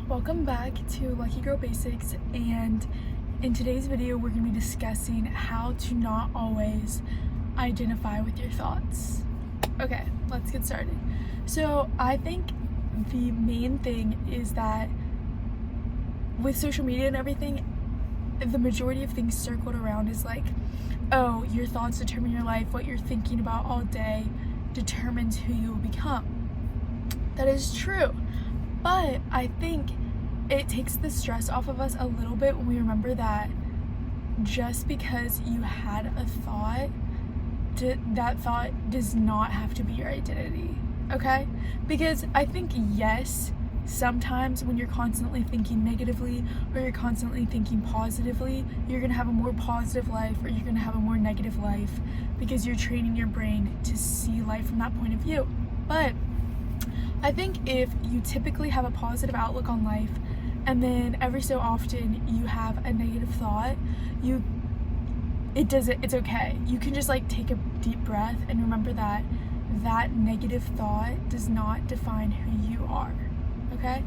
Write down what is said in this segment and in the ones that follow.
welcome back to Lucky Girl Basics, and in today's video we're going to be discussing how to not always identify with your thoughts. Okay, let's get started. So I think the main thing is that with social media and everything, the majority of things circled around is like, oh, your thoughts determine your life, what you're thinking about all day determines who you will become. That is true, but I think it takes the stress off of us a little bit when we remember that just because you had a thought, that thought does not have to be your identity, okay? Because I think, yes, sometimes when you're constantly thinking negatively or you're constantly thinking positively, you're gonna have a more positive life or you're gonna have a more negative life because you're training your brain to see life from that point of view. But I think if you typically have a positive outlook on life and then every so often you have a negative thought, it's okay. You can just like take a deep breath and remember that that negative thought does not define who you are, okay?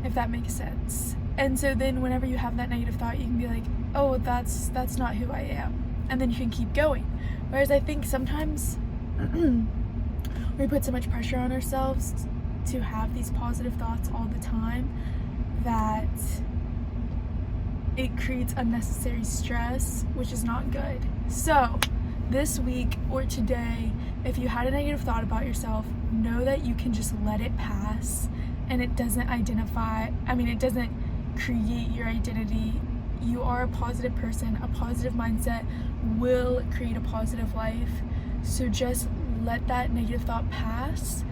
If that makes sense. And so then whenever you have that negative thought, you can be like, oh, that's not who I am. And then you can keep going. Whereas I think sometimes we put so much pressure on ourselves to have these positive thoughts all the time that it creates unnecessary stress, which is not good. So this week or today, if you had a negative thought about yourself, know that you can just let it pass and it doesn't create your identity. You are a positive person. A positive mindset will create a positive life. So just let that negative thought pass,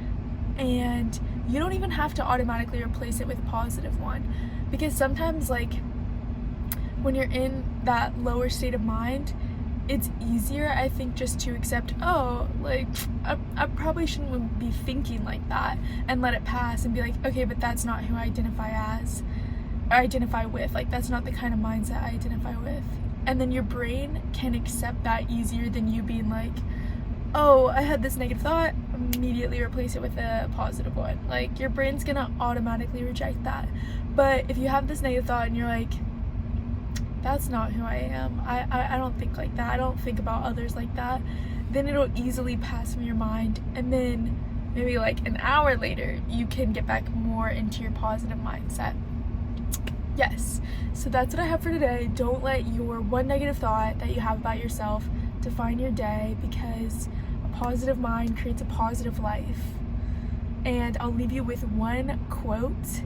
and you don't even have to automatically replace it with a positive one, because sometimes like when you're in that lower state of mind, it's easier, I think, just to accept, oh, like I probably shouldn't be thinking like that, and let it pass and be like, okay, but that's not who I identify with, like that's not the kind of mindset I identify with. And then your brain can accept that easier than you being like, oh, I had this negative thought, immediately replace it with a positive one. Like your brain's gonna automatically reject that. But if you have this negative thought and you're like, that's not who I am, I don't think like that, I don't think about others like that, then it'll easily pass from your mind, and then maybe like an hour later you can get back more into your positive mindset. Yes, so that's what I have for today. Don't let your one negative thought that you have about yourself define your day, because a positive mind creates a positive life. And I'll leave you with one quote: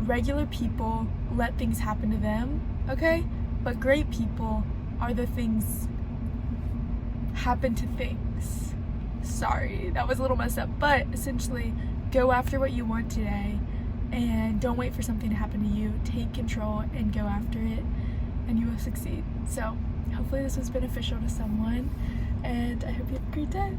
regular people let things happen to them, okay? But great people are the things happen to things. Sorry, that was a little messed up, but essentially go after what you want today and don't wait for something to happen to you. Take control and go after it, and you will succeed. So hopefully this was beneficial to someone, and I hope you have a great day.